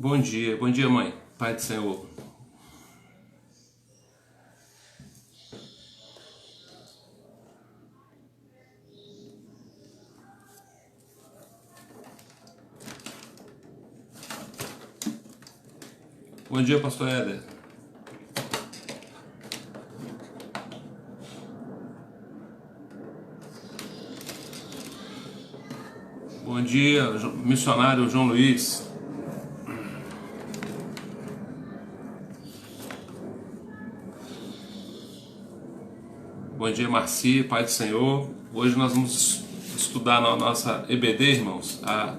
Bom dia, mãe. Pai do Senhor. Bom dia, pastor Éder. Bom dia, missionário João Luiz. Bom dia, Marci, Pai do Senhor. Hoje nós vamos estudar na nossa EBD, irmãos, a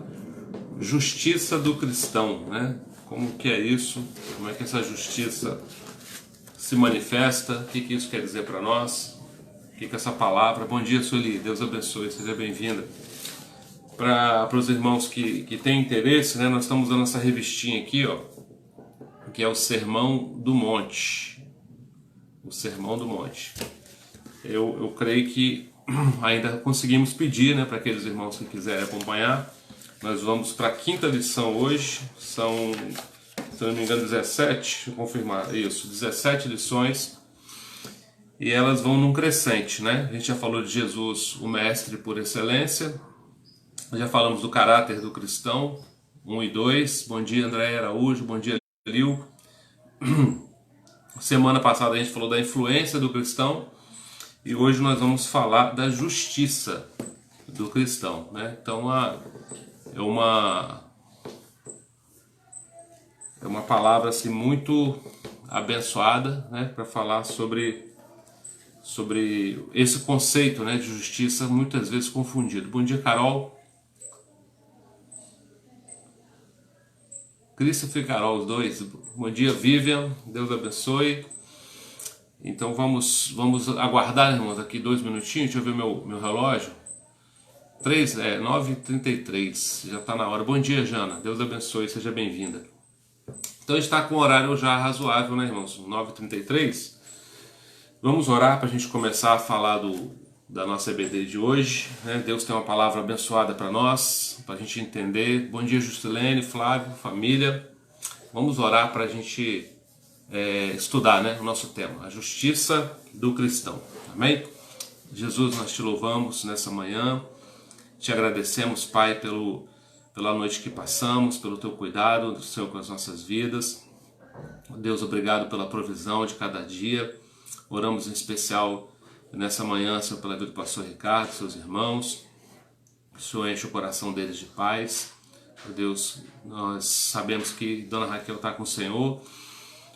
justiça do cristão, né? Como que é isso? Como é que essa justiça se manifesta? O que isso quer dizer para nós? O que essa palavra... Bom dia, Sueli. Deus abençoe. Seja bem-vinda. Para os irmãos que têm interesse, né? Nós estamos usando essa revistinha aqui, ó, que é o Sermão do Monte. O Sermão do Monte. Eu creio que ainda conseguimos pedir, né, para aqueles irmãos que quiserem acompanhar. Nós vamos para a quinta lição hoje. São, se não me engano, 17. Deixa eu confirmar. Isso, 17 lições. E elas vão num crescente, né? A gente já falou de Jesus, o mestre por excelência. Já falamos do caráter do cristão, 1 e 2. Bom dia, André Araújo. Bom dia, Lil. Semana passada a gente falou da influência do cristão. E hoje nós vamos falar da justiça do cristão, né? Então é uma palavra assim, muito abençoada, né? Para falar sobre esse conceito, né, de justiça muitas vezes confundido. Bom dia, Carol. Christopher e Carol, os dois. Bom dia, Vivian. Deus abençoe. Então vamos aguardar, irmãos, aqui 2 minutinhos. Deixa eu ver meu relógio. 9h33, já está na hora. Bom dia, Jana. Deus abençoe, seja bem-vinda. Então está com um horário já razoável, né, irmãos? 9h33. Vamos orar para a gente começar a falar da nossa EBD de hoje, né? Deus tem uma palavra abençoada para nós, para a gente entender. Bom dia, Justilene, Flávio, família. Vamos orar para a gente estudar, né, o nosso tema, a justiça do cristão. Amém? Jesus, nós te louvamos nessa manhã, te agradecemos, Pai, pela noite que passamos, pelo teu cuidado, Senhor, com as nossas vidas. Deus, obrigado pela provisão de cada dia. Oramos em especial nessa manhã, Senhor, pela vida do pastor Ricardo, seus irmãos. O Senhor enche o coração deles de paz. Meu Deus, nós sabemos que Dona Raquel está com o Senhor,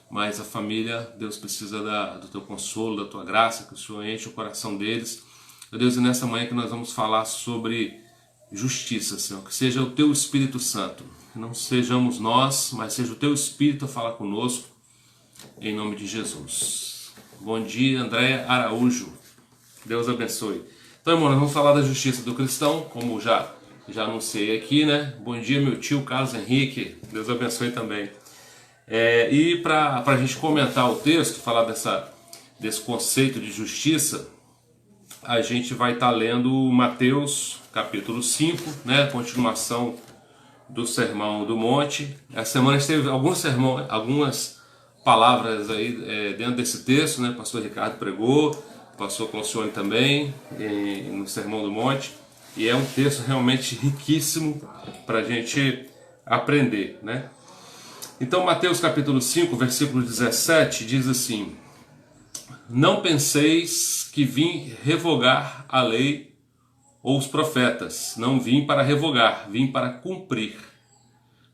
mas a família, Deus, precisa do teu consolo, da tua graça, que o Senhor enche o coração deles. Meu Deus, e nessa manhã que nós vamos falar sobre justiça, Senhor, que seja o teu Espírito Santo, que não sejamos nós, mas seja o teu Espírito a falar conosco, em nome de Jesus. Bom dia, André Araújo. Deus abençoe. Então, irmão, nós vamos falar da justiça do cristão, como já anunciei aqui, né? Bom dia, meu tio Carlos Henrique. Deus abençoe também. E para a gente comentar o texto, falar desse conceito de justiça, a gente vai estar lendo Mateus capítulo 5, né? Continuação do Sermão do Monte. Essa semana a gente teve algumas palavras aí dentro desse texto, né? O pastor Ricardo pregou, o pastor Clocione também, no Sermão do Monte. E é um texto realmente riquíssimo para a gente aprender, né? Então, Mateus capítulo 5, versículo 17, diz assim: não penseis que vim revogar a lei ou os profetas. Não vim para revogar, vim para cumprir.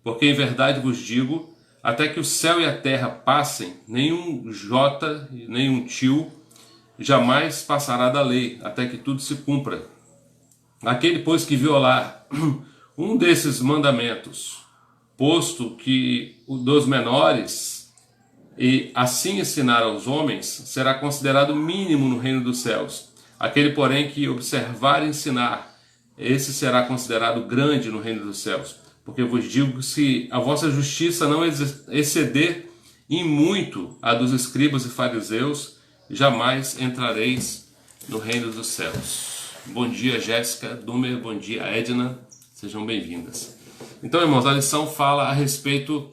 Porque em verdade vos digo, até que o céu e a terra passem, nenhum jota, nenhum tio jamais passará da lei, até que tudo se cumpra. Aquele, pois, que violar um desses mandamentos, posto que o dos menores, e assim ensinar aos homens, será considerado mínimo no reino dos céus. Aquele, porém, que observar e ensinar, esse será considerado grande no reino dos céus. Porque vos digo que se a vossa justiça não exceder em muito a dos escribas e fariseus, jamais entrareis no reino dos céus. Bom dia, Jéssica Dumer, bom dia, Edna, sejam bem-vindas. Então, irmãos, a lição fala a respeito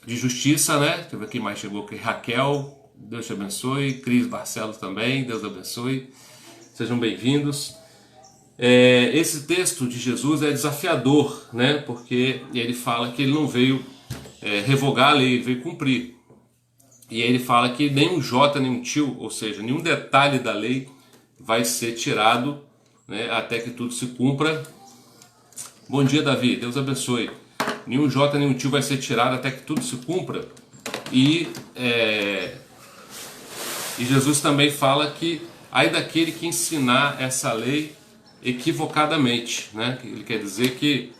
de justiça, né? Deixa eu ver quem mais chegou aqui. Raquel, Deus te abençoe. Cris Barcelos também, Deus abençoe. Sejam bem-vindos. Esse texto de Jesus é desafiador, né? Porque ele fala que ele não veio revogar a lei, ele veio cumprir. E aí ele fala que nenhum jota, nenhum tio, ou seja, nenhum detalhe da lei vai ser tirado, né, até que tudo se cumpra. Bom dia, Davi, Deus abençoe. Nenhum jota, nenhum tio vai ser tirado até que tudo se cumpra. E Jesus também fala que ai daquele que ensinar essa lei equivocadamente, né? Ele quer dizer que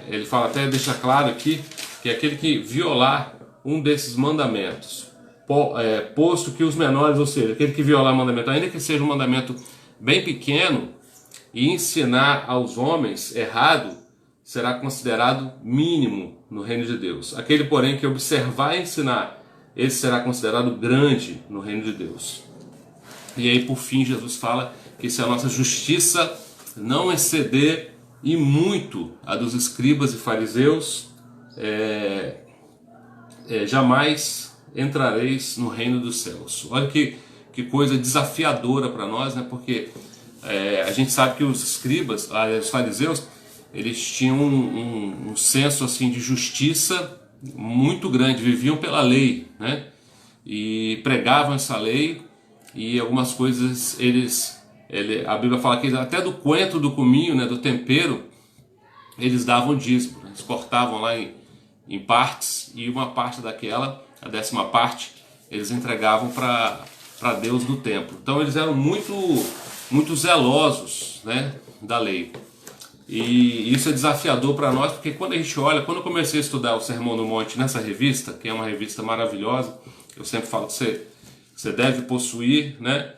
ele fala, até deixa claro aqui, que é aquele que violar um desses mandamentos, posto que os menores, ou seja, aquele que violar o mandamento, ainda que seja um mandamento bem pequeno, e ensinar aos homens errado, será considerado mínimo no reino de Deus. Aquele, porém, que observar e ensinar, esse será considerado grande no reino de Deus. E aí, por fim, Jesus fala que se a nossa justiça não exceder e muito a dos escribas e fariseus, jamais entrareis no reino dos céus. Olha que coisa desafiadora para nós, né? Porque a gente sabe que os escribas, os fariseus, eles tinham um senso assim de justiça muito grande, viviam pela lei, né? E pregavam essa lei, e algumas coisas a Bíblia fala que até do coentro do cominho, né, do tempero, eles davam dízimo, né? Eles cortavam lá em partes, e uma parte daquela, a 10ª parte, eles entregavam para Deus no templo. Então eles eram muito zelosos, né, da lei. E isso é desafiador para nós, porque quando a gente olha, quando eu comecei a estudar o Sermão do Monte nessa revista, que é uma revista maravilhosa, eu sempre falo que você deve possuir, né?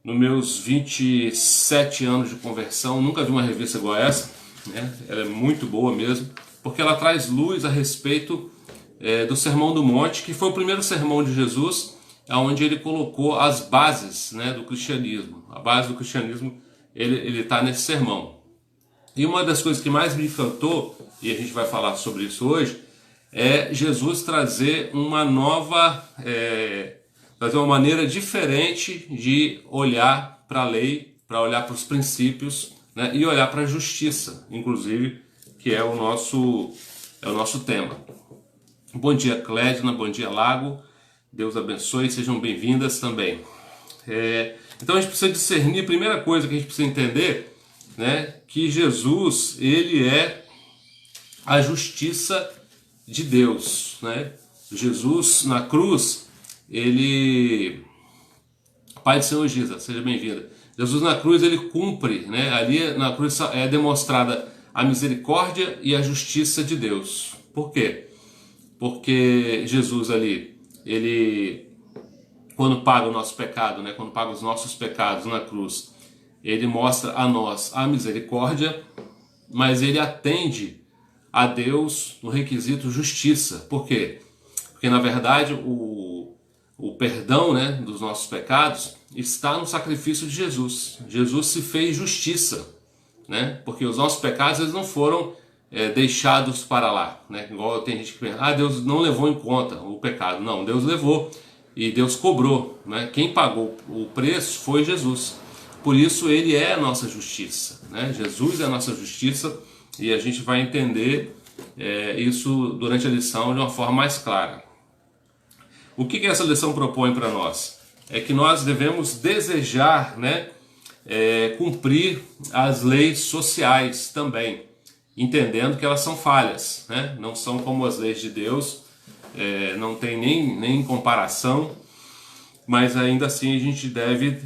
Nos meus 27 anos de conversão, nunca vi uma revista igual a essa, né? Ela é muito boa mesmo, porque ela traz luz a respeito do Sermão do Monte, que foi o primeiro sermão de Jesus, onde ele colocou as bases, né, do cristianismo. A base do cristianismo, ele está nesse sermão. E uma das coisas que mais me encantou, e a gente vai falar sobre isso hoje, é Jesus trazer uma nova, trazer uma maneira diferente de olhar para a lei, para olhar para os princípios, né, e olhar para a justiça, inclusive, que é o nosso tema. Bom dia, Clédina, bom dia, Lago, Deus abençoe, sejam bem-vindas também. Então a gente precisa discernir, a primeira coisa que a gente precisa entender, né, que Jesus, ele é a justiça de Deus, né? Jesus na cruz, Pai do Senhor Jesus, seja bem-vinda. Jesus na cruz, ele cumpre, né? Ali na cruz é demonstrada a misericórdia e a justiça de Deus. Por quê? Porque Jesus ali, ele, quando paga o nosso pecado, né? Quando paga os nossos pecados na cruz, ele mostra a nós a misericórdia, mas ele atende a Deus no requisito justiça. Por quê? Porque na verdade o perdão, né, dos nossos pecados está no sacrifício de Jesus. Jesus se fez justiça, né? Porque os nossos pecados, eles não foram deixados para lá, né? Igual tem gente que pensa, Deus não levou em conta o pecado. Não, Deus levou e Deus cobrou, né? Quem pagou o preço foi Jesus. Por isso ele é a nossa justiça, né? Jesus é a nossa justiça, e a gente vai entender isso durante a lição de uma forma mais clara. O que essa lição propõe para nós? É que nós devemos desejar, né, cumprir as leis sociais também, entendendo que elas são falhas, né? Não são como as leis de Deus, não tem nem comparação, mas ainda assim a gente deve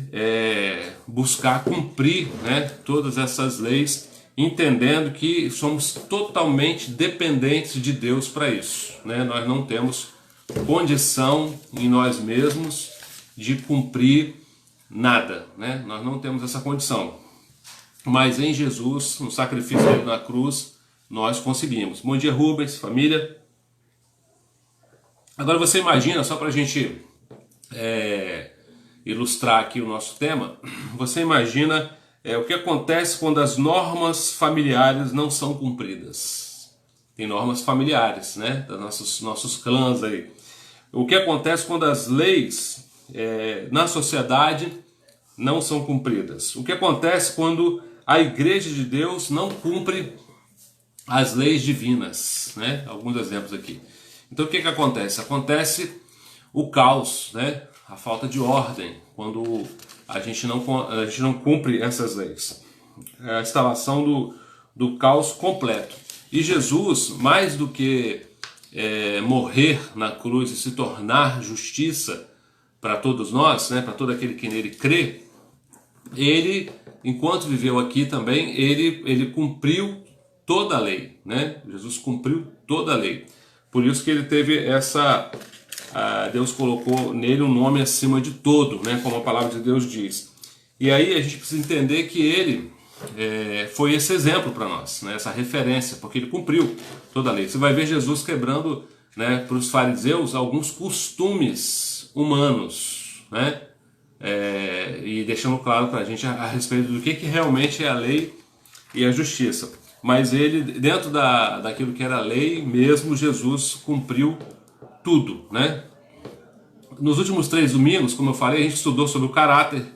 buscar cumprir, né, todas essas leis, entendendo que somos totalmente dependentes de Deus para isso, né? Nós não temos condição em nós mesmos de cumprir nada, né? Nós não temos essa condição, mas em Jesus, no sacrifício dele na cruz, nós conseguimos. Bom dia, Rubens, família. Agora você imagina, só para a gente ilustrar aqui o nosso tema, você imagina o que acontece quando as normas familiares não são cumpridas. tem normas familiares, né? Dos nossos clãs aí. O que acontece quando as leis na sociedade não são cumpridas? O que acontece quando a Igreja de Deus não cumpre as leis divinas, né? Alguns exemplos aqui. Então o que acontece? Acontece o caos, né? A falta de ordem, quando a gente não cumpre essas leis. É a instalação do caos completo. E Jesus, mais do que morrer na cruz e se tornar justiça para todos nós, né? Para todo aquele que nele crê, ele, enquanto viveu aqui também, ele cumpriu toda a lei, né? Jesus cumpriu toda a lei. Por isso que ele teve Deus colocou nele um nome acima de todo, né? Como a palavra de Deus diz. E aí a gente precisa entender que ele foi esse exemplo para nós, né? Essa referência, porque ele cumpriu toda a lei. Você vai ver Jesus quebrando, né, para os fariseus alguns costumes humanos, né? E deixando claro para a gente a respeito do que realmente é a lei e a justiça. Mas ele, dentro daquilo que era a lei mesmo, Jesus cumpriu tudo, né? Nos últimos 3 domingos, como eu falei, a gente estudou sobre o caráter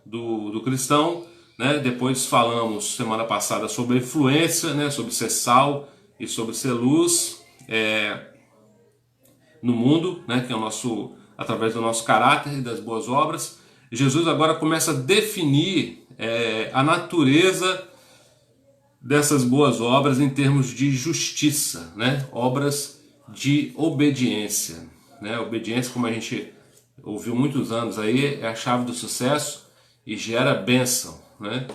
do cristão, né? Depois falamos, semana passada, sobre a influência, né? Sobre ser sal e sobre ser luz no mundo, né? Que é através do nosso caráter e das boas obras. Jesus agora começa a definir a natureza dessas boas obras em termos de justiça, né? Obras de obediência, né? Obediência, como a gente ouviu muitos anos aí, é a chave do sucesso e gera bênção, né?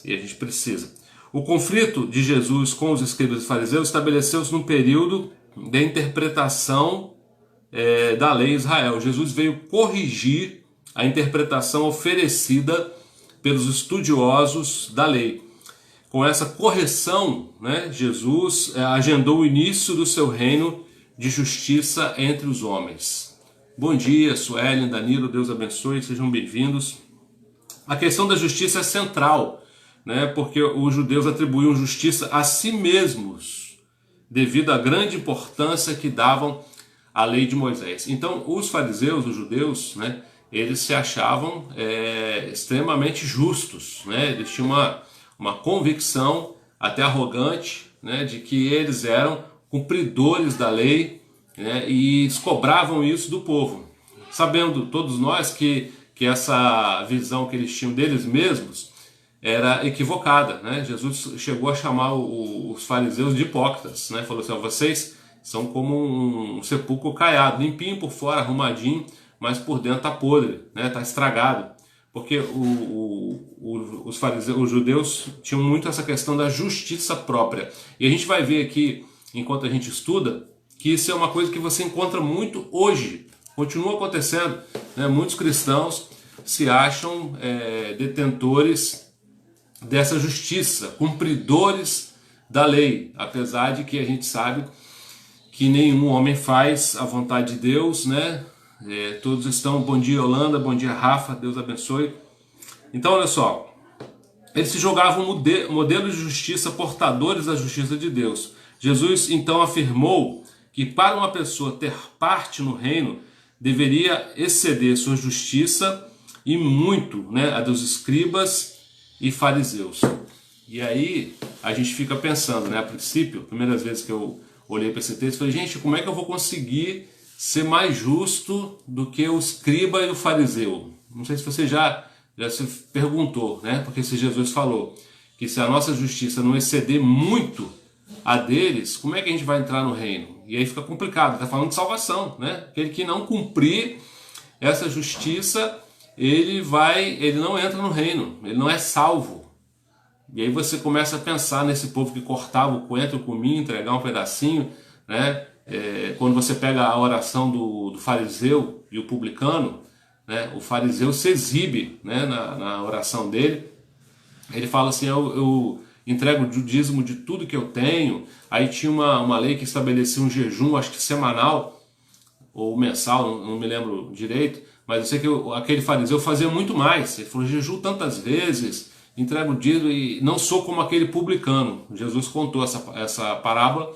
E a gente precisa. O conflito de Jesus com os escribas e fariseus estabeleceu-se no período da interpretação da lei em Israel. Jesus veio corrigir a interpretação oferecida pelos estudiosos da lei. Com essa correção, né, Jesus agendou o início do seu reino de justiça entre os homens. Bom dia, Suelen, Danilo, Deus abençoe, sejam bem-vindos. A questão da justiça é central, né, porque os judeus atribuíam justiça a si mesmos, devido à grande importância que davam à lei de Moisés. Então, os fariseus, os judeus, né, eles se achavam extremamente justos, né, eles tinham uma convicção até arrogante, né, de que eles eram cumpridores da lei, né, e cobravam isso do povo. Sabendo todos nós que essa visão que eles tinham deles mesmos era equivocada, né? Jesus chegou a chamar os fariseus de hipócritas, né? Falou assim: vocês são como um sepulcro caiado, limpinho por fora, arrumadinho, mas por dentro está podre, né? Está estragado. Porque os fariseus, os judeus tinham muito essa questão da justiça própria. E a gente vai ver aqui, enquanto a gente estuda, que isso é uma coisa que você encontra muito hoje. Continua acontecendo, né? Muitos cristãos se acham detentores dessa justiça, cumpridores da lei. Apesar de que a gente sabe que nenhum homem faz a vontade de Deus, né? Todos estão, bom dia Yolanda, bom dia Rafa, Deus abençoe. Então olha só, eles se jogavam modelos de justiça, portadores da justiça de Deus. Jesus então afirmou que para uma pessoa ter parte no reino, deveria exceder sua justiça e muito, né, a dos escribas e fariseus. E aí a gente fica pensando, né, a princípio, primeiras vezes que eu olhei para esse texto, falei, gente, como é que eu vou conseguir ser mais justo do que o escriba e o fariseu? Não sei se você já se perguntou, né? Porque se Jesus falou que se a nossa justiça não exceder muito a deles, como é que a gente vai entrar no reino? E aí fica complicado, está falando de salvação, né? Aquele que não cumprir essa justiça, ele não entra no reino, ele não é salvo. E aí você começa a pensar nesse povo que cortava o coentro, comia, entregar um pedacinho, né? Quando você pega a oração do fariseu e o publicano, né? O fariseu se exibe, né, na oração dele. Ele fala assim, eu entrego o dízimo de tudo que eu tenho. Aí tinha uma lei que estabelecia um jejum, acho que semanal ou mensal, não me lembro direito, mas eu sei que aquele fariseu fazia muito mais. Ele falou, jejum tantas vezes, entrego o dízimo e não sou como aquele publicano. Jesus contou essa parábola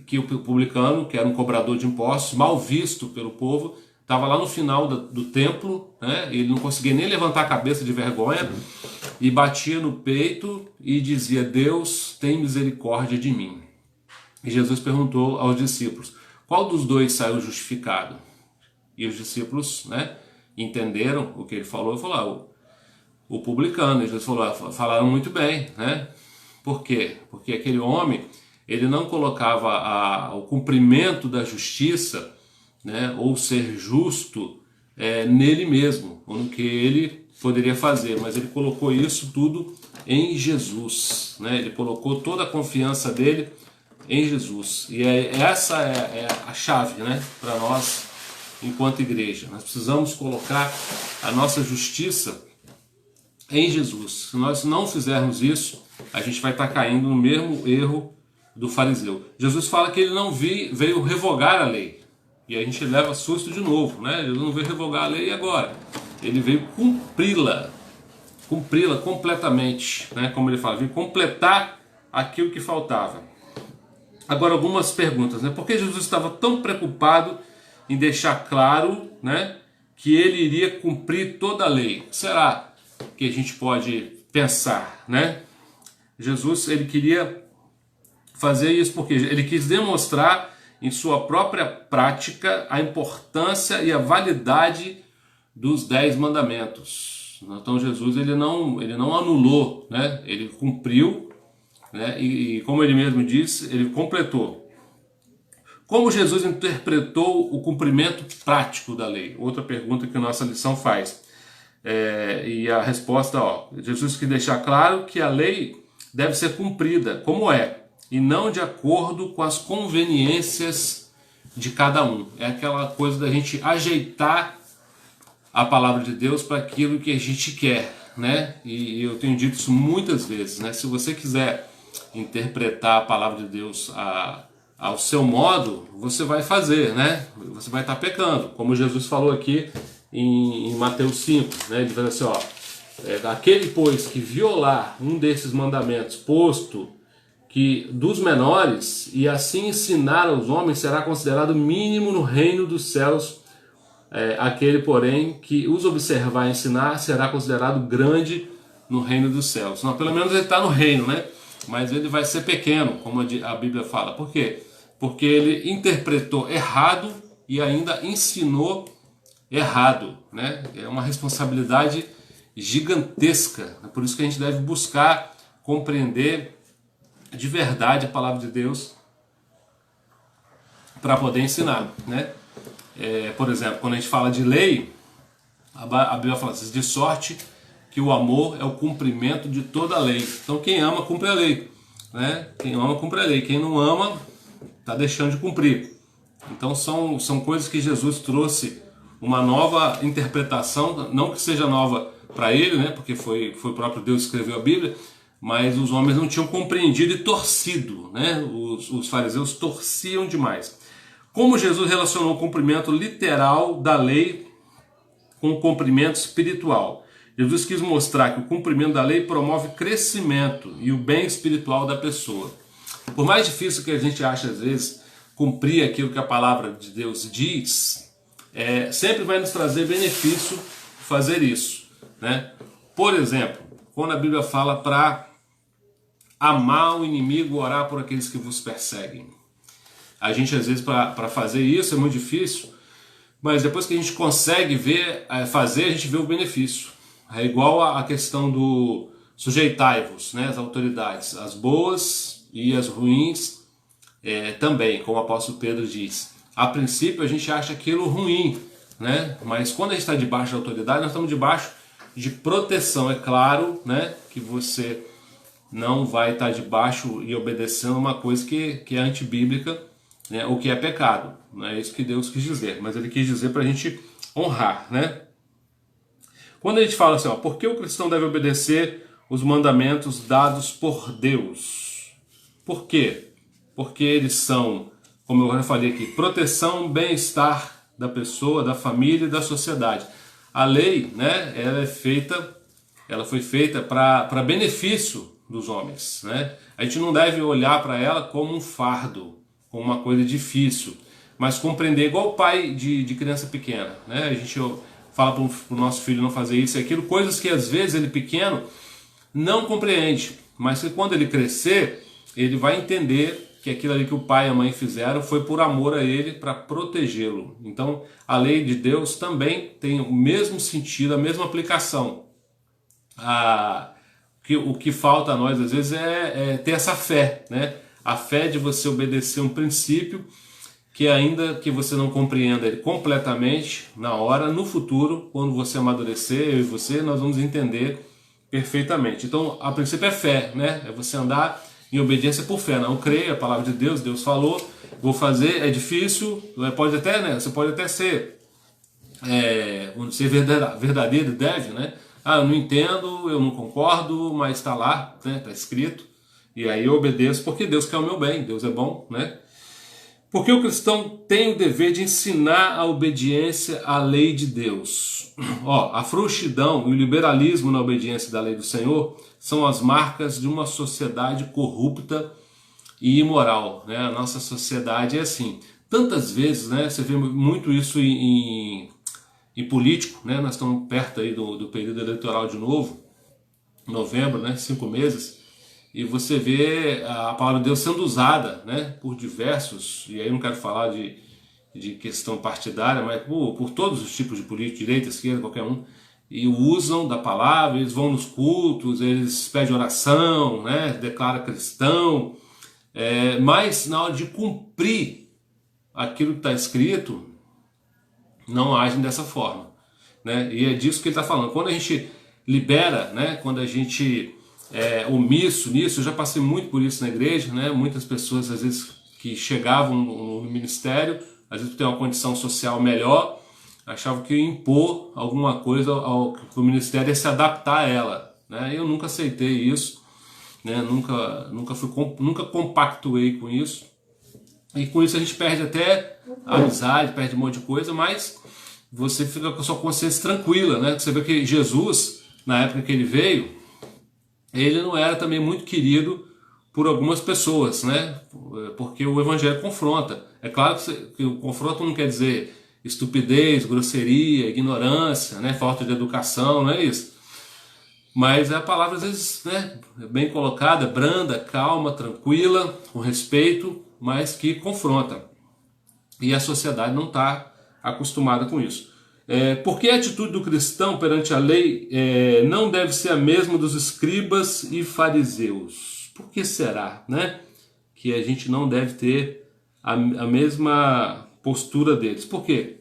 que o publicano, que era um cobrador de impostos, mal visto pelo povo, estava lá no final do templo, né? Ele não conseguia nem levantar a cabeça de vergonha e batia no peito e dizia: Deus, tem misericórdia de mim. E Jesus perguntou aos discípulos: qual dos dois saiu justificado? E os discípulos, né, entenderam o que ele falou e falaram: o publicano. E Jesus falou: falaram muito bem, né? Por quê? Porque aquele homem, ele não colocava o cumprimento da justiça, né, ou ser justo nele mesmo, ou no que ele poderia fazer, mas ele colocou isso tudo em Jesus, né? Ele colocou toda a confiança dele em Jesus. E essa é a chave, né, para nós enquanto igreja. Nós precisamos colocar a nossa justiça em Jesus. Se nós não fizermos isso, a gente vai estar caindo no mesmo erro do fariseu. Jesus fala que ele não veio revogar a lei. E a gente leva susto de novo, né? Ele não veio revogar a lei agora. Ele veio cumpri-la completamente, né? Como ele fala, veio completar aquilo que faltava. Agora, algumas perguntas, né? Por que Jesus estava tão preocupado em deixar claro, né, que ele iria cumprir toda a lei? Será que a gente pode pensar, né? Jesus, ele queria fazer isso porque ele quis demonstrar em sua própria prática a importância e a validade dos 10 mandamentos. Então Jesus, ele não anulou, né? Ele cumpriu, né? E como ele mesmo disse, ele completou. Como Jesus interpretou o cumprimento prático da lei? Outra pergunta que a nossa lição faz. E a resposta, Jesus quis deixar claro que a lei deve ser cumprida como é, e não de acordo com as conveniências de cada um. É aquela coisa da gente ajeitar a palavra de Deus para aquilo que a gente quer, né? E eu tenho dito isso muitas vezes, né? Se você quiser interpretar a palavra de Deus ao seu modo, você vai fazer, né? Você vai estar pecando, como Jesus falou aqui em Mateus 5, né? Ele fala assim, aquele, pois, que violar um desses mandamentos, posto que dos menores, e assim ensinar aos homens, será considerado mínimo no reino dos céus. Aquele, porém, que os observar e ensinar, será considerado grande no reino dos céus. Não, pelo menos ele está no reino, né? Mas ele vai ser pequeno, como a Bíblia fala. Por quê? Porque ele interpretou errado e ainda ensinou errado, né? É uma responsabilidade gigantesca. Por isso que a gente deve buscar compreender de verdade a palavra de Deus para poder ensinar, né? Por exemplo, quando a gente fala de lei, a Bíblia fala assim: de sorte que o amor é o cumprimento de toda a lei. Então quem ama cumpre a lei, né? Quem ama cumpre a lei, quem não ama está deixando de cumprir. Então são coisas que Jesus trouxe uma nova interpretação, não que seja nova para ele, né? Porque foi o próprio Deus que escreveu a Bíblia, mas os homens não tinham compreendido e torcido, né? Os fariseus torciam demais. Como Jesus relacionou o cumprimento literal da lei com o cumprimento espiritual? Jesus quis mostrar que o cumprimento da lei promove crescimento e o bem espiritual da pessoa. Por mais difícil que a gente ache às vezes cumprir aquilo que a palavra de Deus diz, sempre vai nos trazer benefício fazer isso, né? Por exemplo, quando a Bíblia fala para amar o inimigo, orar por aqueles que vos perseguem. A gente às vezes para fazer isso é muito difícil, mas depois que a gente consegue fazer, a gente vê o benefício. É igual a questão do sujeitai-vos, né, as autoridades, as boas e as ruins também, como o apóstolo Pedro diz. A princípio a gente acha aquilo ruim, né, mas quando a gente está debaixo da autoridade, nós estamos debaixo de proteção. É claro, né, que você não vai estar debaixo e obedecendo uma coisa que é antibíblica, né, o que é pecado. Não é isso que Deus quis dizer, mas ele quis dizer para a gente honrar, né? Quando a gente fala assim, por que o cristão deve obedecer os mandamentos dados por Deus? Por quê? Porque eles são, como eu já falei aqui, proteção, bem-estar da pessoa, da família e da sociedade. A lei, né, ela foi feita para benefício dos homens, né? A gente não deve olhar para ela como um fardo, como uma coisa difícil, mas compreender igual o pai de criança pequena, né? A gente fala para o nosso filho não fazer isso e aquilo, coisas que às vezes ele pequeno não compreende, mas que quando ele crescer, ele vai entender que aquilo ali que o pai e a mãe fizeram foi por amor a ele, para protegê-lo. Então, a lei de Deus também tem o mesmo sentido, a mesma aplicação. O que falta a nós, às vezes, é ter essa fé, né? A fé de você obedecer um princípio que ainda que você não compreenda ele completamente, na hora, no futuro, quando você amadurecer, eu e você, nós vamos entender perfeitamente. Então, a princípio é fé, né? É você andar em obediência por fé. Não creio, a palavra de Deus, Deus falou, vou fazer, é difícil, pode até, né? Você pode até ser verdadeiro, deve, né? Ah, eu não entendo, eu não concordo, mas está lá, né? Está escrito. E aí eu obedeço porque Deus quer o meu bem, Deus é bom, né? Porque o cristão tem o dever de ensinar a obediência à lei de Deus. A frouxidão e o liberalismo na obediência da lei do Senhor são as marcas de uma sociedade corrupta e imoral, né? A nossa sociedade é assim. Tantas vezes, né, você vê muito isso em político, né? Nós estamos perto aí do período eleitoral de novo, novembro, né, 5 meses. E você vê a palavra de Deus sendo usada, né, por diversos, e aí eu não quero falar de questão partidária, mas por todos os tipos de políticos, direita, esquerda, qualquer um, e usam da palavra, eles vão nos cultos, eles pedem oração, né, declaram cristão, mas na hora de cumprir aquilo que está escrito, não agem dessa forma, né, e é disso que ele está falando. Quando a gente libera, né, quando a gente omisso nisso, eu já passei muito por isso na igreja, né? Muitas pessoas às vezes que chegavam no ministério, às vezes por ter uma condição social melhor, achavam que ia impor alguma coisa que o ministério ia se adaptar a ela, né? Eu nunca aceitei isso, né? Nunca compactuei com isso, e com isso a gente perde até a amizade, perde um monte de coisa, mas você fica com a sua consciência tranquila, né? Você vê que Jesus, na época que ele veio, ele não era também muito querido por algumas pessoas, né? Porque o evangelho confronta. É claro que o confronto não quer dizer estupidez, grosseria, ignorância, né? Falta de educação, não é isso. Mas a palavra às vezes, né, bem colocada, branda, calma, tranquila, com respeito, mas que confronta. E a sociedade não está acostumada com isso. Porque a atitude do cristão perante a lei não deve ser a mesma dos escribas e fariseus? Por que será, né, que a gente não deve ter a mesma postura deles? Por quê?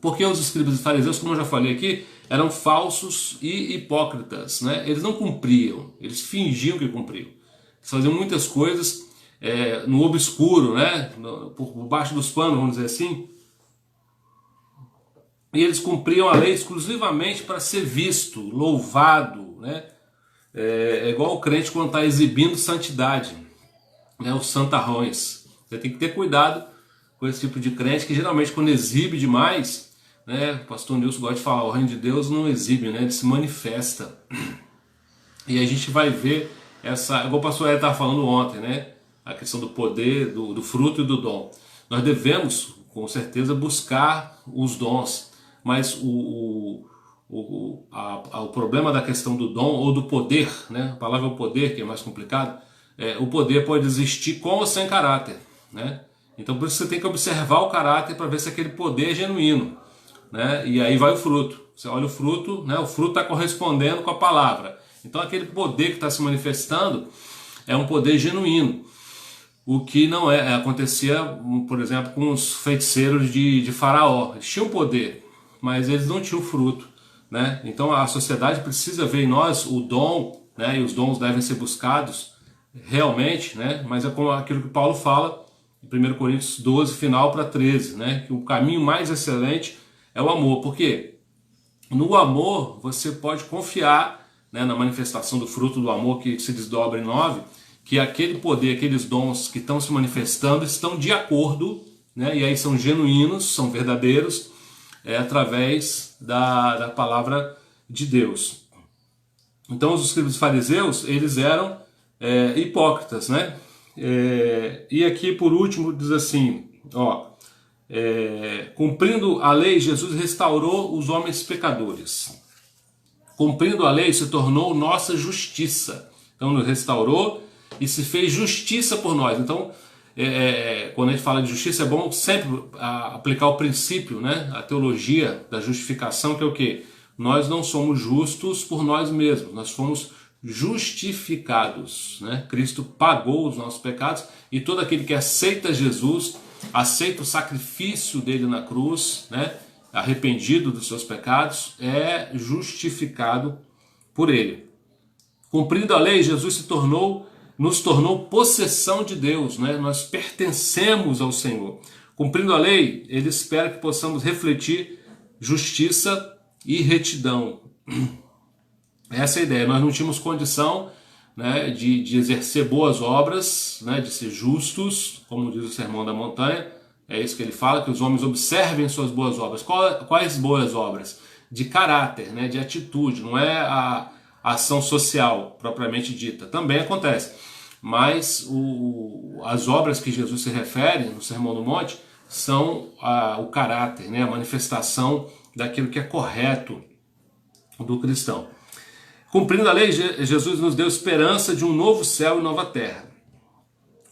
Porque os escribas e fariseus, como eu já falei aqui, eram falsos e hipócritas, né? Eles não cumpriam, eles fingiam que cumpriam. Eles faziam muitas coisas no obscuro, né, por baixo dos panos, vamos dizer assim. E eles cumpriam a lei exclusivamente para ser visto, louvado, né? É igual o crente quando está exibindo santidade, né? Os santarrões. Você tem que ter cuidado com esse tipo de crente que geralmente quando exibe demais, né? O pastor Nilson gosta de falar, o reino de Deus não exibe, né? Ele se manifesta. E a gente vai ver igual o pastor Ed estava falando ontem, né? A questão do poder, do fruto e do dom. Nós devemos, com certeza, buscar os dons. Mas o problema da questão do dom ou do poder, né? A palavra é o poder, que é mais complicado. O poder pode existir com ou sem caráter, né? Então por isso você tem que observar o caráter para ver se aquele poder é genuíno, né? E aí vai o fruto. Você olha o fruto, né? O fruto está correspondendo com a palavra. Então aquele poder que está se manifestando é um poder genuíno. O que não acontecia, por exemplo, com os feiticeiros de Faraó. Eles tinham poder, mas eles não tinham fruto, né? Então a sociedade precisa ver em nós o dom, né? E os dons devem ser buscados realmente, né? Mas é como aquilo que Paulo fala em 1 Coríntios 12, final para 13, né? Que o caminho mais excelente é o amor. Por quê? No amor você pode confiar, né, na manifestação do fruto do amor que se desdobra em 9, que aquele poder, aqueles dons que estão se manifestando estão de acordo, né? E aí são genuínos, são verdadeiros, através da palavra de Deus. Então os escribas e fariseus, eles eram hipócritas, né? E aqui por último diz assim, ó, cumprindo a lei, Jesus restaurou os homens pecadores. Cumprindo a lei se tornou nossa justiça. Então nos restaurou e se fez justiça por nós. Então quando a gente fala de justiça é bom sempre aplicar o princípio, né? A teologia da justificação, que é o quê? Nós não somos justos por nós mesmos, nós fomos justificados, né? Cristo pagou os nossos pecados e todo aquele que aceita Jesus, aceita o sacrifício dele na cruz, né? Arrependido dos seus pecados, é justificado por ele. Cumprindo a lei, Jesus nos tornou possessão de Deus, né? Nós pertencemos ao Senhor. Cumprindo a lei, ele espera que possamos refletir justiça e retidão. Essa é a ideia. Nós não tínhamos condição, né, de exercer boas obras, né, de ser justos, como diz o Sermão da Montanha. É isso que ele fala, que os homens observem suas boas obras. Quais boas obras? De caráter, né, de atitude, não é a ação social propriamente dita. Também acontece. Mas as obras que Jesus se refere no Sermão do Monte são o caráter, né, a manifestação daquilo que é correto do cristão. Cumprindo a lei, Jesus nos deu esperança de um novo céu e nova terra.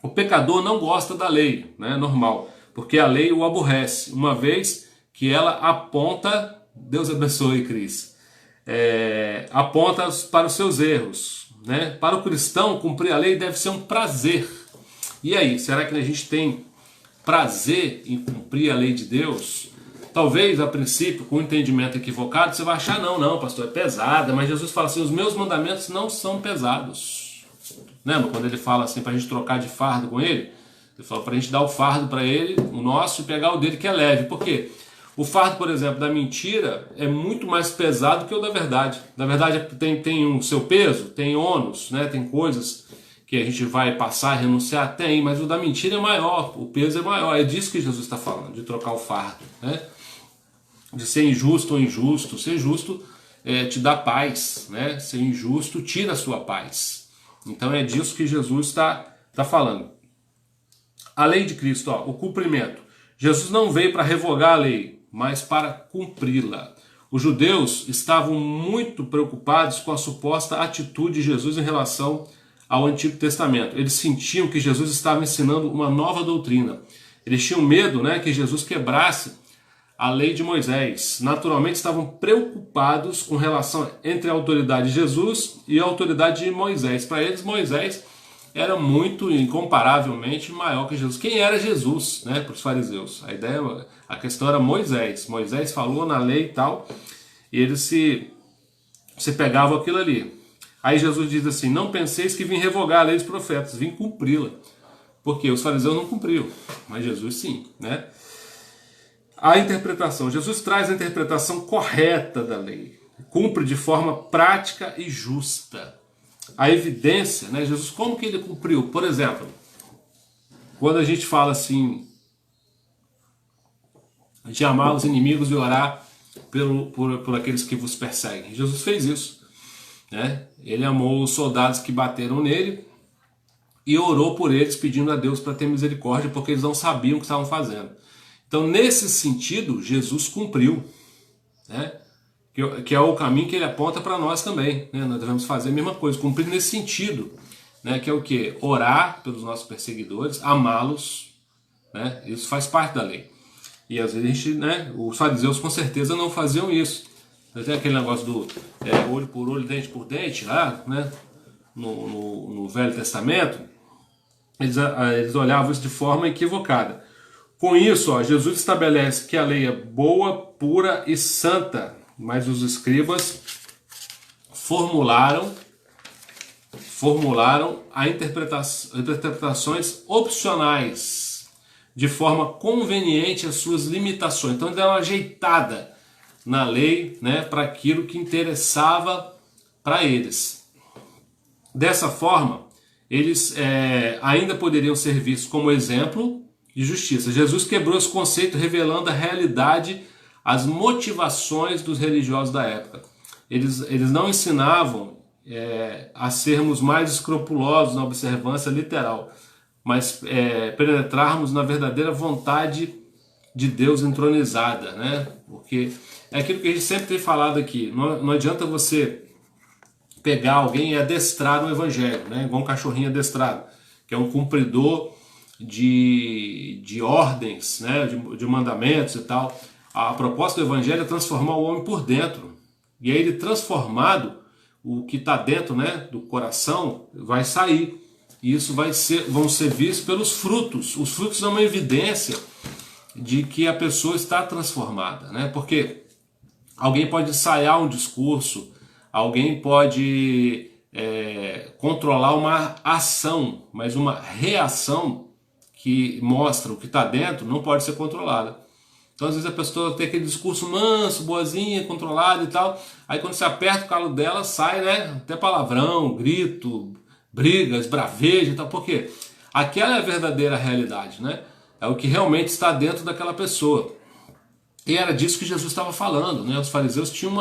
O pecador não gosta da lei, né, normal, porque a lei o aborrece, uma vez que ela aponta, Deus abençoe, Cris, aponta para os seus erros, né? Para o cristão, cumprir a lei deve ser um prazer. E aí, será que a gente tem prazer em cumprir a lei de Deus? Talvez, a princípio, com um entendimento equivocado, você vai achar, não, pastor, é pesada, mas Jesus fala assim, os meus mandamentos não são pesados. Lembra quando ele fala assim, para a gente trocar de fardo com ele? Ele fala para a gente dar o fardo para ele, o nosso, e pegar o dele que é leve. Por quê? O fardo, por exemplo, da mentira é muito mais pesado que o da verdade. Da verdade tem o seu peso, tem ônus, né? Tem coisas que a gente vai passar, renunciar, tem, mas o da mentira é maior, o peso é maior. É disso que Jesus está falando, de trocar o fardo, né? De ser injusto ou injusto. Ser justo te dá paz, né? Ser injusto tira a sua paz. Então é disso que Jesus está falando. A lei de Cristo, ó, o cumprimento. Jesus não veio para revogar a lei, mas para cumpri-la. Os judeus estavam muito preocupados com a suposta atitude de Jesus em relação ao Antigo Testamento. Eles sentiam que Jesus estava ensinando uma nova doutrina. Eles tinham medo, né, que Jesus quebrasse a lei de Moisés. Naturalmente estavam preocupados com relação entre a autoridade de Jesus e a autoridade de Moisés. Para eles, Moisés era muito, incomparavelmente, maior que Jesus. Quem era Jesus, né, para os fariseus? A questão era Moisés. Moisés falou na lei e tal, e eles se pegavam aquilo ali. Aí Jesus diz assim, não penseis que vim revogar a lei dos profetas, vim cumpri-la. Porque os fariseus não cumpriam, mas Jesus sim, né? A interpretação. Jesus traz a interpretação correta da lei. Cumpre de forma prática e justa. A evidência, né? Jesus, como que ele cumpriu? Por exemplo, quando a gente fala assim, de amar os inimigos e orar por aqueles que vos perseguem. Jesus fez isso, né? Ele amou os soldados que bateram nele e orou por eles, pedindo a Deus para ter misericórdia, porque eles não sabiam o que estavam fazendo. Então, nesse sentido, Jesus cumpriu, né? Que é o caminho que ele aponta para nós também, né? Nós devemos fazer a mesma coisa, cumprir nesse sentido, né? Que é o quê? Orar pelos nossos perseguidores, amá-los, né? Isso faz parte da lei. E às vezes a gente, né? Os fariseus com certeza não faziam isso. Tem aquele negócio do olho por olho, dente por dente, lá, né? No Velho Testamento, eles olhavam isso de forma equivocada. Com isso, ó, Jesus estabelece que a lei é boa, pura e santa, mas os escribas formularam interpretações opcionais, de forma conveniente às suas limitações. Então, deram uma ajeitada na lei, né, para aquilo que interessava para eles. Dessa forma, eles ainda poderiam ser vistos como exemplo de justiça. Jesus quebrou esse conceito, revelando a realidade, as motivações dos religiosos da época. Eles não ensinavam a sermos mais escrupulosos na observância literal, mas penetrarmos na verdadeira vontade de Deus entronizada, né? Porque é aquilo que a gente sempre tem falado aqui, não adianta você pegar alguém e adestrar no evangelho, né? Igual um cachorrinho adestrado, que é um cumpridor de ordens, né? de mandamentos e tal. A proposta do evangelho é transformar o homem por dentro. E aí ele transformado, o que está dentro, né, do coração vai sair. E isso vão ser vistos pelos frutos. Os frutos dão uma evidência de que a pessoa está transformada, né? Porque alguém pode ensaiar um discurso, alguém pode controlar uma ação, mas uma reação que mostra o que está dentro não pode ser controlada. Então às vezes a pessoa tem aquele discurso manso, boazinha, controlado e tal, aí quando você aperta o calo dela, sai, né, até palavrão, grito, briga, esbravejo e tal. Por quê? Aquela é a verdadeira realidade, né? É o que realmente está dentro daquela pessoa. E era disso que Jesus estava falando, né? Os fariseus tinham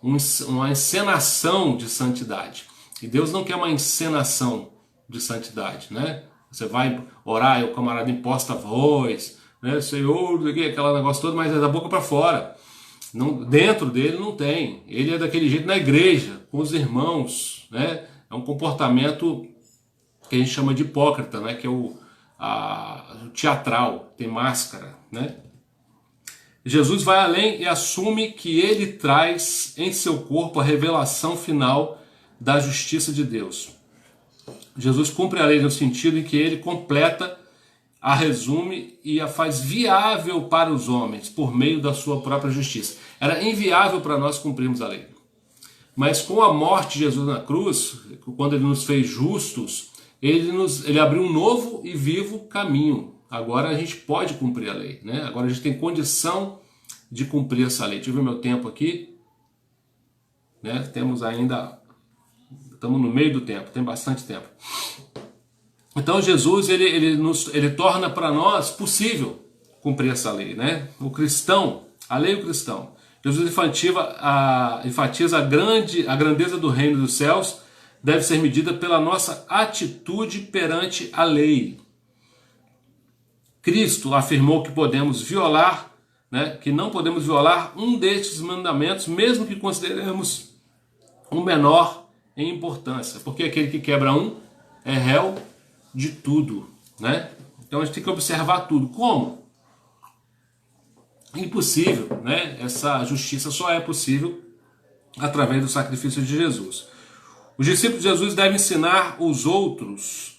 uma encenação de santidade. E Deus não quer uma encenação de santidade, né? Você vai orar e o camarada imposta a voz, né? Senhor, aquele negócio todo, mas é da boca para fora. Não, dentro dele não tem. Ele é daquele jeito na igreja, com os irmãos, né? É um comportamento que a gente chama de hipócrita, né? Que é o teatral, tem máscara, né? Jesus vai além e assume que ele traz em seu corpo a revelação final da justiça de Deus. Jesus cumpre a lei no sentido em que ele completa, a resume e a faz viável para os homens por meio da sua própria justiça. Era inviável para nós cumprirmos a lei. Mas com a morte de Jesus na cruz, quando ele nos fez justos, ele abriu um novo e vivo caminho. Agora a gente pode cumprir a lei, né? Agora a gente tem condição de cumprir essa lei. Deixa eu ver meu tempo aqui, né? Temos ainda, estamos no meio do tempo, tem bastante tempo. Então Jesus ele torna para nós possível cumprir essa lei, né? O cristão, a lei do cristão. Jesus enfatiza a grandeza do reino dos céus deve ser medida pela nossa atitude perante a lei. Cristo afirmou que podemos violar, né, que não podemos violar um destes mandamentos, mesmo que consideremos um menor em importância, porque aquele que quebra um é réu de tudo, né? Então a gente tem que observar tudo. Como? Impossível, né? Essa justiça só é possível através do sacrifício de Jesus. Os discípulos de Jesus devem ensinar os outros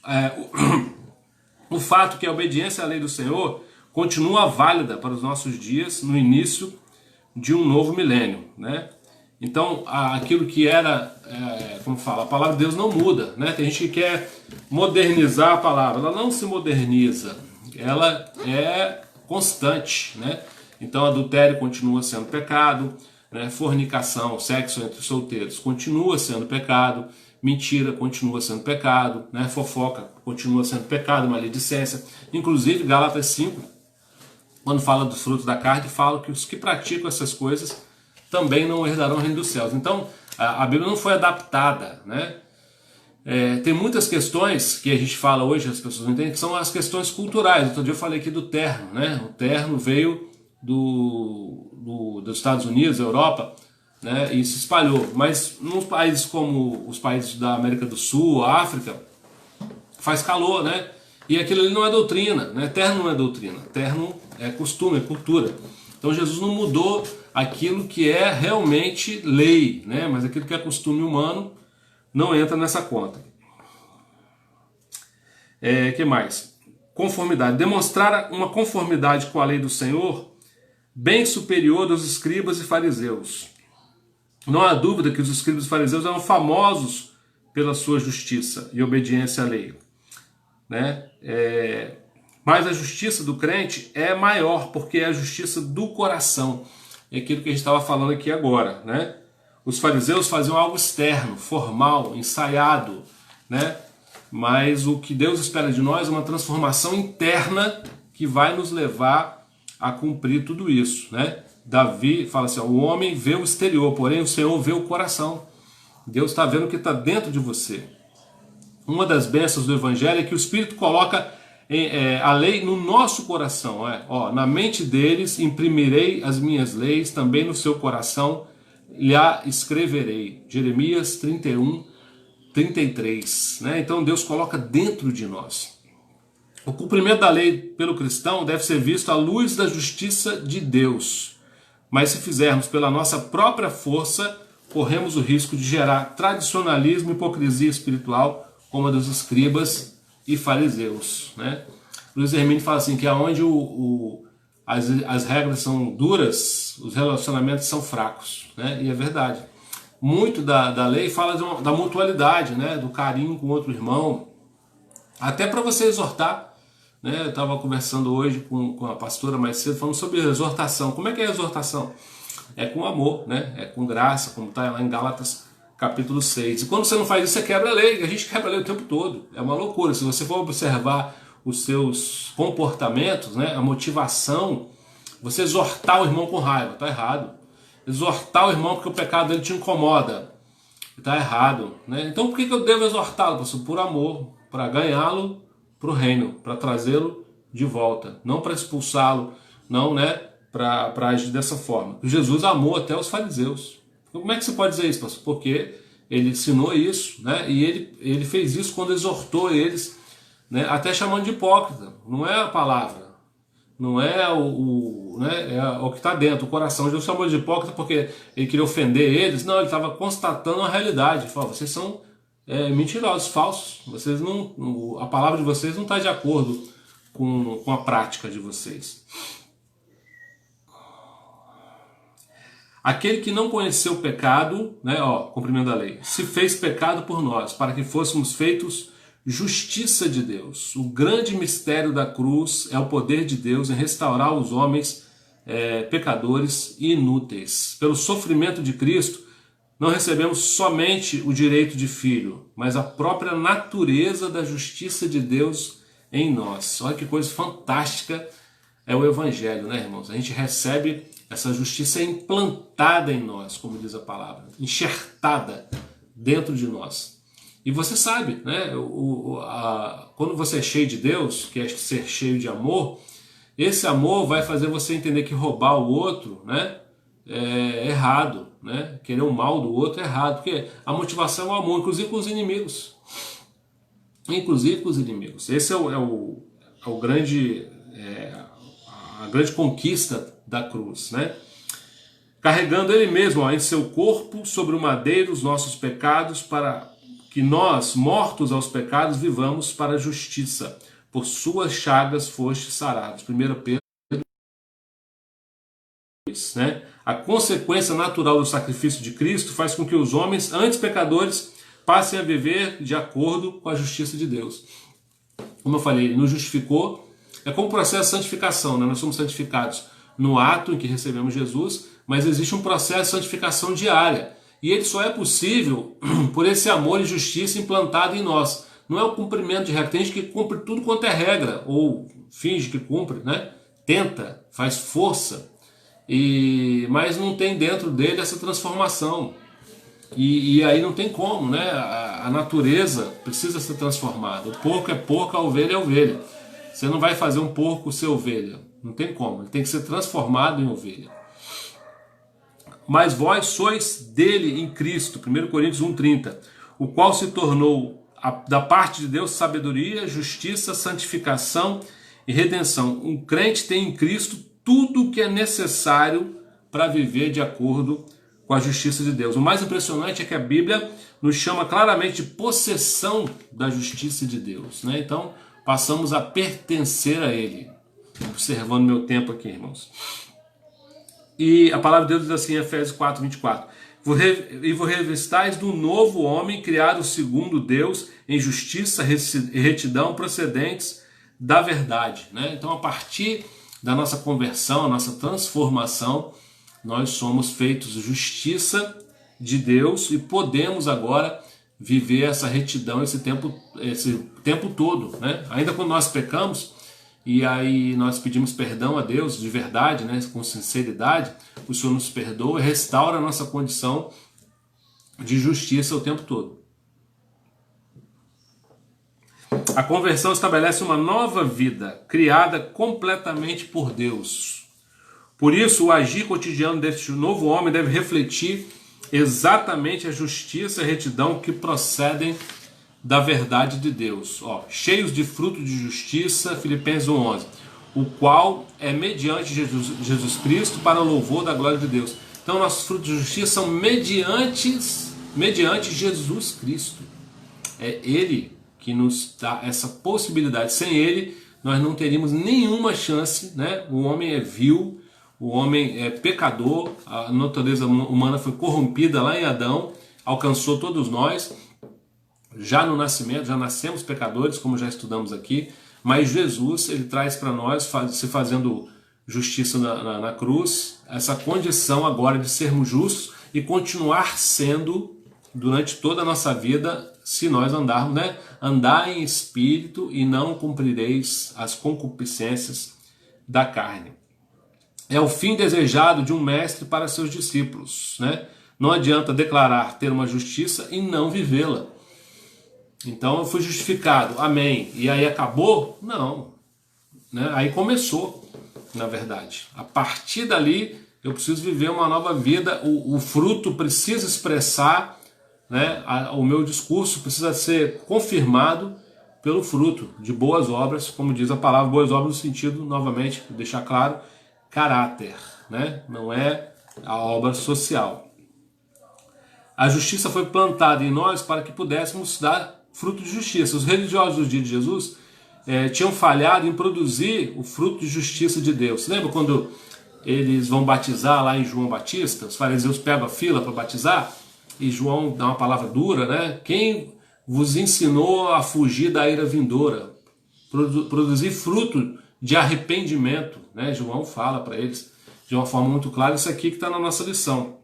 o fato que a obediência à lei do Senhor continua válida para os nossos dias no início de um novo milênio, né? Então, aquilo que era, como fala, a palavra de Deus não muda, né? Tem gente que quer modernizar a palavra, ela não se moderniza, ela é constante, né? Então, adultério continua sendo pecado, né? Fornicação, sexo entre solteiros continua sendo pecado, mentira continua sendo pecado, né? Fofoca continua sendo pecado, maledicência. Inclusive, Gálatas 5, quando fala dos frutos da carne, fala que os que praticam essas coisas também não herdarão o reino dos céus. Então, a Bíblia não foi adaptada, né? Tem muitas questões que a gente fala hoje, as pessoas não entendem, que são as questões culturais. Outro dia eu falei aqui do terno, né? O terno veio dos Estados Unidos, Europa, né? E se espalhou. Mas nos países como os países da América do Sul, África, faz calor, né? E aquilo ali não é doutrina, né? Terno não é doutrina, terno é costume, é cultura. Então Jesus não mudou aquilo que é realmente lei, né? Mas aquilo que é costume humano não entra nessa conta. Que mais? Conformidade. Demonstrar uma conformidade com a lei do Senhor bem superior dos escribas e fariseus. Não há dúvida que os escribas e fariseus eram famosos pela sua justiça e obediência à lei, né? Mas a justiça do crente é maior, porque é a justiça do coração. É aquilo que a gente estava falando aqui agora, né? Os fariseus faziam algo externo, formal, ensaiado, né? Mas o que Deus espera de nós é uma transformação interna que vai nos levar a cumprir tudo isso, né? Davi fala assim, o homem vê o exterior, porém o Senhor vê o coração. Deus está vendo o que está dentro de você. Uma das bênçãos do Evangelho é que o Espírito coloca a lei no nosso coração. Na mente deles imprimirei as minhas leis, também no seu coração lhe escreverei. Jeremias 31, 33. Né? Então Deus coloca dentro de nós. O cumprimento da lei pelo cristão deve ser visto à luz da justiça de Deus. Mas se fizermos pela nossa própria força, corremos o risco de gerar tradicionalismo e hipocrisia espiritual, como a dos escribas e fariseus. Né? Luiz Hermínio fala assim, que aonde as regras são duras, os relacionamentos são fracos. Né? E é verdade. Muito da lei fala da mutualidade, né? Do carinho com outro irmão, até para você exortar. Né? Eu estava conversando hoje com a pastora mais cedo, falando sobre exortação. Como é que é a exortação? É com amor, né? É com graça, como está lá em Gálatas capítulo 6. E quando você não faz isso, você quebra a lei. A gente quebra a lei o tempo todo. É uma loucura. Se você for observar os seus comportamentos, né? A motivação, você exortar o irmão com raiva, está errado. Exortar o irmão porque o pecado dele te incomoda, está errado. Né? Então por que eu devo exortá-lo? Por amor, para ganhá-lo para o reino, para trazê-lo de volta, não para expulsá-lo, não, né, para agir dessa forma. Jesus amou até os fariseus. Como é que você pode dizer isso, pastor? Porque ele ensinou isso, né, e ele fez isso quando exortou eles, né, até chamando de hipócrita. Não é a palavra, não é né, é o que está dentro, o coração. Jesus chamou de hipócrita porque ele queria ofender eles. Não, ele estava constatando a realidade. Ele falou, vocês são mentirosos, falsos. Vocês não, a palavra de vocês não está de acordo com a prática de vocês. Aquele que não conheceu o pecado, né, cumprimento da lei, se fez pecado por nós, para que fôssemos feitos justiça de Deus. O grande mistério da cruz é o poder de Deus em restaurar os homens pecadores e inúteis. Pelo sofrimento de Cristo, não recebemos somente o direito de filho, mas a própria natureza da justiça de Deus em nós. Olha que coisa fantástica é o Evangelho, né, irmãos? A gente recebe essa justiça implantada em nós, como diz a palavra, enxertada dentro de nós. E você sabe, né, quando você é cheio de Deus, que é ser cheio de amor, esse amor vai fazer você entender que roubar o outro, né, é errado, né? Querer o mal do outro é errado, porque a motivação é o amor, inclusive com os inimigos. Inclusive com os inimigos. Esse é o grande, a grande conquista da cruz, né? Carregando ele mesmo em seu corpo sobre o madeiro os nossos pecados, para que nós, mortos aos pecados, vivamos para a justiça. Por suas chagas fostes sarados. 1 Pedro, né? A consequência natural do sacrifício de Cristo faz com que os homens, antes pecadores, passem a viver de acordo com a justiça de Deus. Como eu falei, ele nos justificou. É como o processo de santificação, né? Nós somos santificados no ato em que recebemos Jesus, mas existe um processo de santificação diária. E ele só é possível por esse amor e justiça implantado em nós. Não é o cumprimento de regra. Tem gente que cumpre tudo quanto é regra, ou finge que cumpre, né? Tenta, faz força, mas não tem dentro dele essa transformação. E aí não tem como, né? A natureza precisa ser transformada. O porco é porco, a ovelha é ovelha. Você não vai fazer um porco ser ovelha. Não tem como. Ele tem que ser transformado em ovelha. Mas vós sois dele em Cristo, 1 Coríntios 1,30, o qual se tornou da parte de Deus sabedoria, justiça, santificação e redenção. Um crente tem em Cristo tudo o que é necessário para viver de acordo com a justiça de Deus. O mais impressionante é que a Bíblia nos chama claramente de possessão da justiça de Deus, né? Então passamos a pertencer a Ele. Observando meu tempo aqui, irmãos. E a palavra de Deus diz assim em Efésios 4:24: e vos revistais do novo homem, criado segundo Deus, em justiça e retidão, procedentes da verdade. Né? Então, a partir da nossa conversão, a nossa transformação, nós somos feitos justiça de Deus e podemos agora viver essa retidão esse tempo todo. Né? Ainda quando nós pecamos, e aí nós pedimos perdão a Deus de verdade, né, com sinceridade, o Senhor nos perdoa e restaura a nossa condição de justiça o tempo todo. A conversão estabelece uma nova vida, criada completamente por Deus. Por isso, o agir cotidiano deste novo homem deve refletir exatamente a justiça e a retidão que procedem da verdade de Deus. Cheios de fruto de justiça, Filipenses 1:11, o qual é mediante Jesus Cristo para o louvor da glória de Deus. Então, nossos frutos de justiça são mediante Jesus Cristo. É Ele que nos dá essa possibilidade. Sem Ele, nós não teríamos nenhuma chance, né? O homem é vil, o homem é pecador, a natureza humana foi corrompida lá em Adão, alcançou todos nós, já no nascimento, já nascemos pecadores, como já estudamos aqui, mas Jesus, ele traz para nós, se fazendo justiça na cruz, essa condição agora de sermos justos e continuar sendo durante toda a nossa vida, se nós andarmos, né? Andar em espírito e não cumprireis as concupiscências da carne. É o fim desejado de um mestre para seus discípulos, né? Não adianta declarar ter uma justiça e não vivê-la. Então eu fui justificado, amém, e aí acabou? Não, né? Aí começou, na verdade. A partir dali eu preciso viver uma nova vida, o fruto precisa expressar, né? O meu discurso precisa ser confirmado pelo fruto de boas obras, como diz a palavra, boas obras no sentido, novamente, vou deixar claro, caráter, né? Não é a obra social. A justiça foi plantada em nós para que pudéssemos dar fruto de justiça. Os religiosos do dia de Jesus tinham falhado em produzir o fruto de justiça de Deus. Lembra quando eles vão batizar lá em João Batista? Os fariseus pegam a fila para batizar e João dá uma palavra dura, né? Quem vos ensinou a fugir da ira vindoura? Produzir fruto de arrependimento, né? João fala para eles de uma forma muito clara isso aqui que está na nossa lição.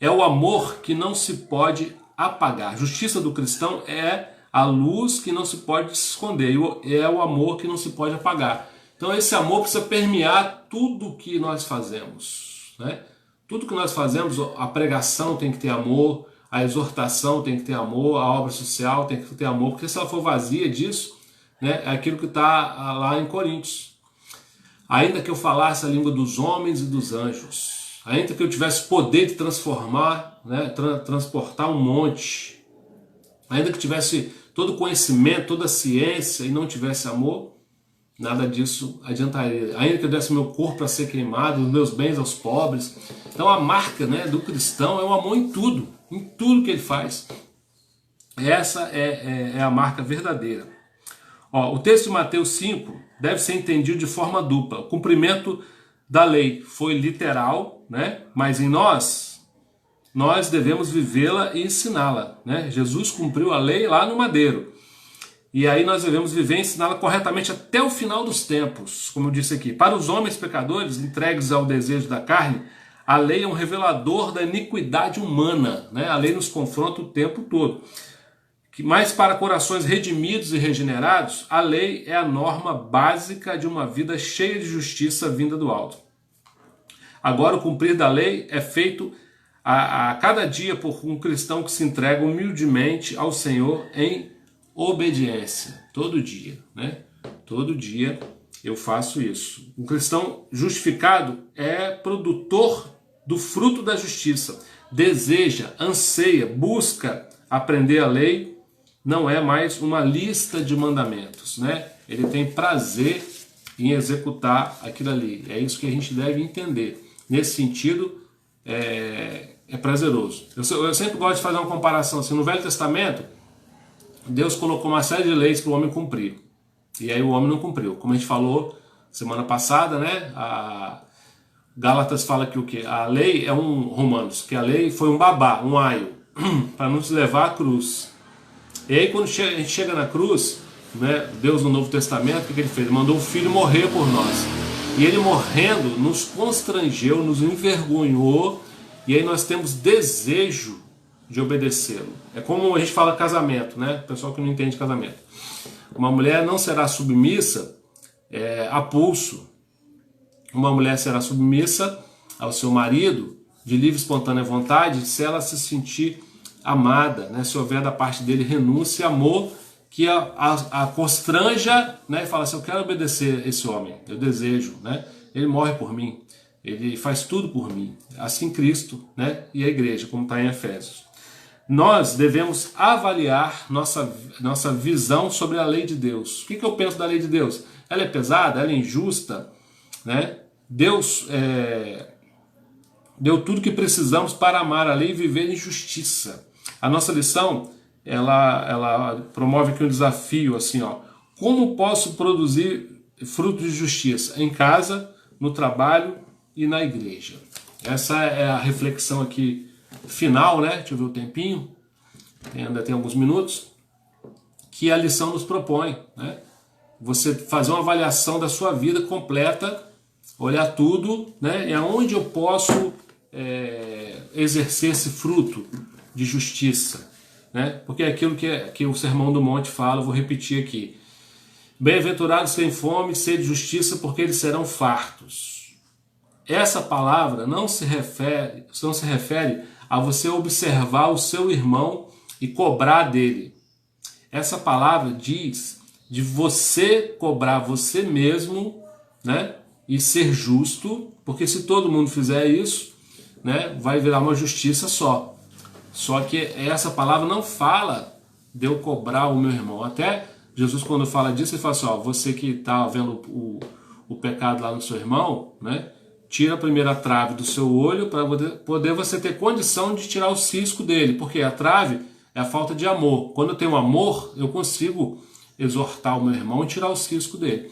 É o amor que não se pode apagar. A justiça do cristão é a luz que não se pode esconder. É o amor que não se pode apagar. Então esse amor precisa permear tudo que nós fazemos, né? Tudo que nós fazemos, a pregação tem que ter amor, a exortação tem que ter amor, a obra social tem que ter amor, porque se ela for vazia disso, né, é aquilo que está lá em Coríntios. Ainda que eu falasse a língua dos homens e dos anjos, ainda que eu tivesse poder de transformar, né, transportar um monte, ainda que tivesse todo conhecimento, toda a ciência e não tivesse amor, nada disso adiantaria. Ainda que eu desse meu corpo para ser queimado, os meus bens aos pobres. Então a marca, né, do cristão é o amor em tudo que ele faz. Essa é a marca verdadeira. O texto de Mateus 5 deve ser entendido de forma dupla. O cumprimento da lei foi literal, né? Mas em nós devemos vivê-la e ensiná-la, né? Jesus cumpriu a lei lá no madeiro. E aí nós devemos viver e ensiná-la corretamente até o final dos tempos, como eu disse aqui. Para os homens pecadores, entregues ao desejo da carne, a lei é um revelador da iniquidade humana, né? A lei nos confronta o tempo todo. Mas para corações redimidos e regenerados, a lei é a norma básica de uma vida cheia de justiça vinda do alto. Agora, o cumprir da lei é feito a cada dia por um cristão que se entrega humildemente ao Senhor em obediência. Todo dia, né? Todo dia eu faço isso. Um cristão justificado é produtor do fruto da justiça. Deseja, anseia, busca aprender a lei. Não é mais uma lista de mandamentos, né? Ele tem prazer em executar aquilo ali. É isso que a gente deve entender. Nesse sentido, é prazeroso. Eu sempre gosto de fazer uma comparação assim. No Velho Testamento, Deus colocou uma série de leis para o homem cumprir. E aí o homem não cumpriu. Como a gente falou semana passada, né? A Gálatas fala que o quê? A lei é Romanos, que a lei foi um babá, um aio, para nos levar à cruz. E aí quando a gente chega na cruz, né, Deus no Novo Testamento, o que ele fez? Ele mandou o Filho morrer por nós. E ele morrendo nos constrangeu, nos envergonhou, e aí nós temos desejo de obedecê-lo. É como a gente fala casamento, né? O pessoal que não entende casamento. Uma mulher não será submissa a pulso. Uma mulher será submissa ao seu marido de livre e espontânea vontade se ela se sentir amada, né? Se houver da parte dele renúncia e amor que a constranja, né, e fala assim, eu quero obedecer esse homem, eu desejo, né, ele morre por mim, ele faz tudo por mim, assim Cristo, né, e a igreja, como está em Efésios. Nós devemos avaliar nossa visão sobre a lei de Deus. O que eu penso da lei de Deus? Ela é pesada? Ela é injusta? Né? Deus deu tudo que precisamos para amar a lei e viver em justiça. A nossa lição, ela promove aqui um desafio, assim, ó. Como posso produzir frutos de justiça? Em casa, no trabalho e na igreja. Essa é a reflexão aqui final, né? Deixa eu ver o tempinho. Ainda tem alguns minutos. Que a lição nos propõe, né? Você fazer uma avaliação da sua vida completa, olhar tudo, né? E aonde eu posso exercer esse fruto de justiça, né? Porque é aquilo que o Sermão do Monte fala, eu vou repetir aqui. Bem-aventurados têm fome e sede de justiça, porque eles serão fartos. Essa palavra não se refere a você observar o seu irmão e cobrar dele. Essa palavra diz de você cobrar você mesmo, né? E ser justo, porque se todo mundo fizer isso, né, vai virar uma justiça só. Só que essa palavra não fala de eu cobrar o meu irmão. Até Jesus, quando fala disso, ele fala assim, ó, você que está vendo o pecado lá no seu irmão, né, tira a primeira trave do seu olho para poder você ter condição de tirar o cisco dele, porque a trave é a falta de amor. Quando eu tenho amor, eu consigo exortar o meu irmão e tirar o cisco dele.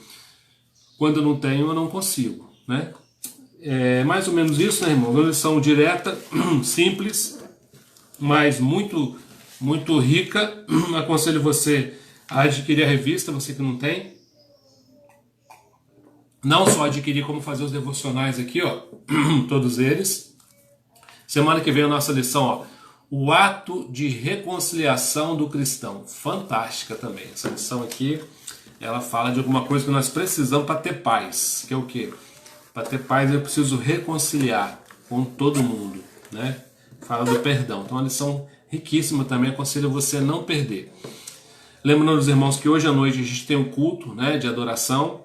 Quando eu não tenho, eu não consigo, né? É mais ou menos isso, né, irmão? Uma lição direta, simples, mas muito, muito rica. Aconselho você a adquirir a revista, você que não tem. Não só adquirir, como fazer os devocionais aqui, ó, todos eles. Semana que vem a nossa lição, ó, o ato de reconciliação do cristão. Fantástica também. Essa lição aqui, ela fala de alguma coisa que nós precisamos para ter paz. Que é o quê? Para ter paz eu preciso reconciliar com todo mundo, né? Fala do perdão. Então é uma lição riquíssima também, aconselho você a não perder. Lembrando os irmãos que hoje à noite a gente tem um culto, né, de adoração.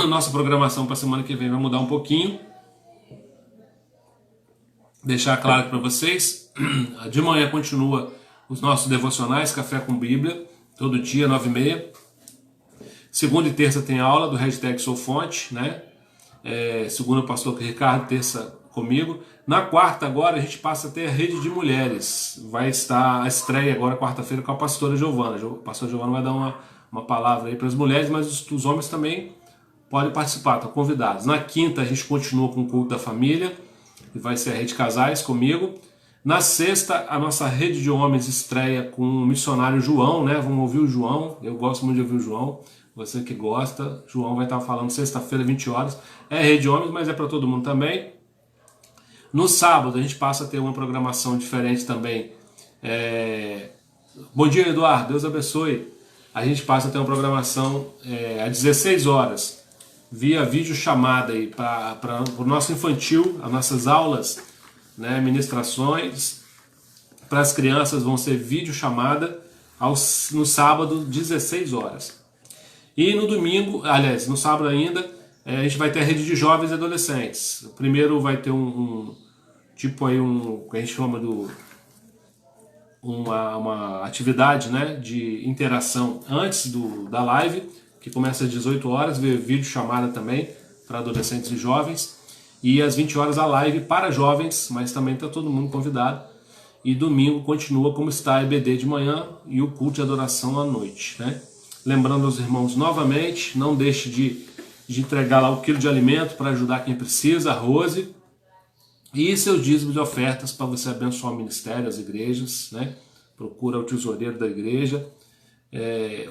Nossa programação para a semana que vem vai mudar um pouquinho. Deixar claro para vocês, de manhã continua os nossos devocionais, Café com Bíblia, todo dia, 9h30. Segunda e terça tem aula do hashtag Sou Fonte, né? Segunda o pastor Ricardo, terça comigo. Na quarta agora a gente passa a ter a rede de mulheres. Vai estar a estreia agora quarta-feira com a pastora Giovana. A pastora Giovana vai dar uma palavra aí para as mulheres, mas os homens também podem participar, estão convidados. Na quinta a gente continua com o culto da família, que vai ser a rede casais comigo. Na sexta a nossa rede de homens estreia com o missionário João, né? Vamos ouvir o João, eu gosto muito de ouvir o João. Você que gosta, João vai estar falando sexta-feira, 20 horas. É rede de homens, mas é para todo mundo também. No sábado a gente passa a ter uma programação diferente também. Bom dia, Eduardo, Deus abençoe. A gente passa a ter uma programação às 16 horas, via videochamada para o nosso infantil, as nossas aulas, né, ministrações para as crianças vão ser videochamada no sábado, 16 horas. E no domingo, aliás, no sábado ainda, a gente vai ter a rede de jovens e adolescentes. Primeiro vai ter tipo aí que a gente chama uma atividade, né, de interação antes da live, que começa às 18 horas, vídeo chamada também para adolescentes e jovens. E às 20 horas a live para jovens, mas também está todo mundo convidado. E domingo continua como está a EBD de manhã e o culto de adoração à noite, né? Lembrando aos irmãos novamente, não deixe de entregar lá o quilo de alimento para ajudar quem precisa, a Rose, e seus dízimos de ofertas para você abençoar o ministério, as igrejas, né? Procura o tesoureiro da igreja,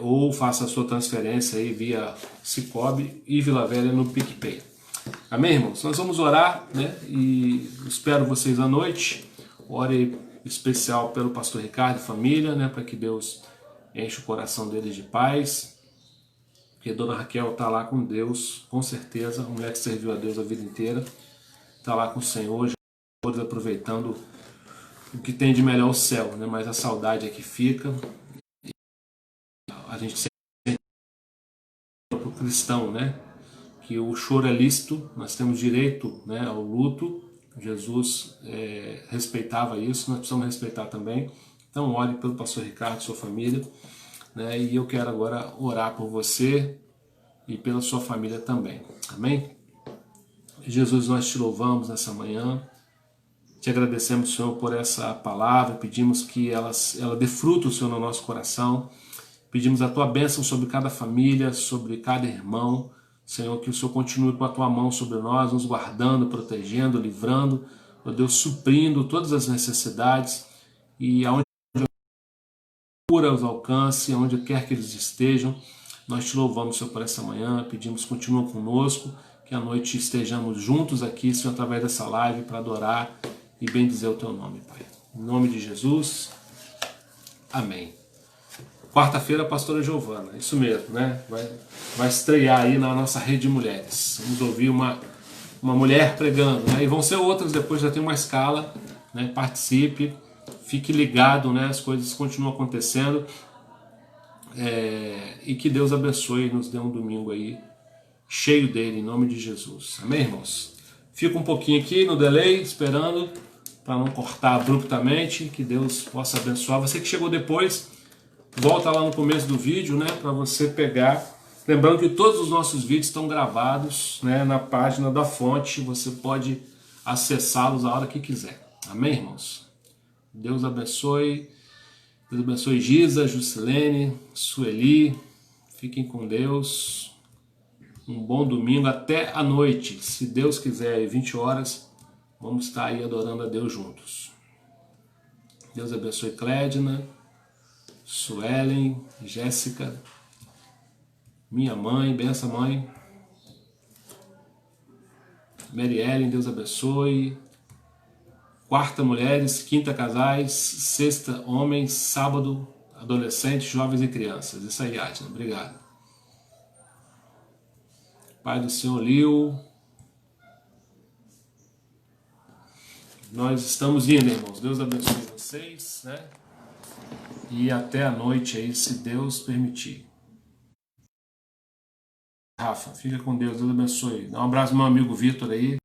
ou faça a sua transferência aí via Cicobi e Vila Velha no PicPay. Amém, irmãos? Nós vamos orar, né? E espero vocês à noite. Ore especial pelo pastor Ricardo e família, né? Para que Deus enche o coração deles de paz. Porque Dona Raquel está lá com Deus, com certeza. Uma mulher que serviu a Deus a vida inteira. Está lá com o Senhor, já aproveitando o que tem de melhor o céu, né? Mas a saudade é que fica. a gente sempre para o cristão, né? Que o choro é lícito, nós temos direito, né, ao luto. Jesus respeitava isso, nós precisamos respeitar também. Então ore pelo pastor Ricardo, sua família, né? E eu quero agora orar por você e pela sua família também. Amém? Jesus, nós te louvamos nessa manhã. Te agradecemos, Senhor, por essa palavra. Pedimos que ela dê fruto, Senhor, no nosso coração. Pedimos a tua bênção sobre cada família, sobre cada irmão. Senhor, que o Senhor continue com a tua mão sobre nós, nos guardando, protegendo, livrando, ó Deus, suprindo todas as necessidades e aonde a cura os alcance, aonde quer que eles estejam. Nós te louvamos, Senhor, por essa manhã. Pedimos, continua conosco, que à noite estejamos juntos aqui, Senhor, através dessa live para adorar e bendizer o teu nome, Pai. Em nome de Jesus, amém. Quarta-feira, a pastora Giovana, isso mesmo, né? Vai estrear aí na nossa rede de mulheres. Vamos ouvir uma mulher pregando, né? E vão ser outras, depois já tem uma escala, né? Participe, fique ligado, né? As coisas continuam acontecendo. E que Deus abençoe e nos dê um domingo aí cheio dele, em nome de Jesus. Amém, irmãos? Fica um pouquinho aqui no delay, esperando, para não cortar abruptamente. Que Deus possa abençoar. Você que chegou depois, volta lá no começo do vídeo, né, para você pegar. Lembrando que todos os nossos vídeos estão gravados, né, na página da fonte. Você pode acessá-los a hora que quiser. Amém, irmãos? Deus abençoe. Deus abençoe Giza, Juscelene, Sueli. Fiquem com Deus. Um bom domingo até a noite. Se Deus quiser, 20 horas, vamos estar aí adorando a Deus juntos. Deus abençoe Clédina, Suelen, Jéssica, minha mãe, benção mãe. Mary Ellen, Deus abençoe. Quarta, mulheres. Quinta, casais. Sexta, homens. Sábado, adolescentes, jovens e crianças. Isso aí, Adna. Obrigado. Pai do Senhor Liu. Nós estamos indo, irmãos. Deus abençoe vocês, né? E até a noite aí, se Deus permitir. Rafa, fica com Deus. Deus abençoe. Dá um abraço ao meu amigo Vitor aí.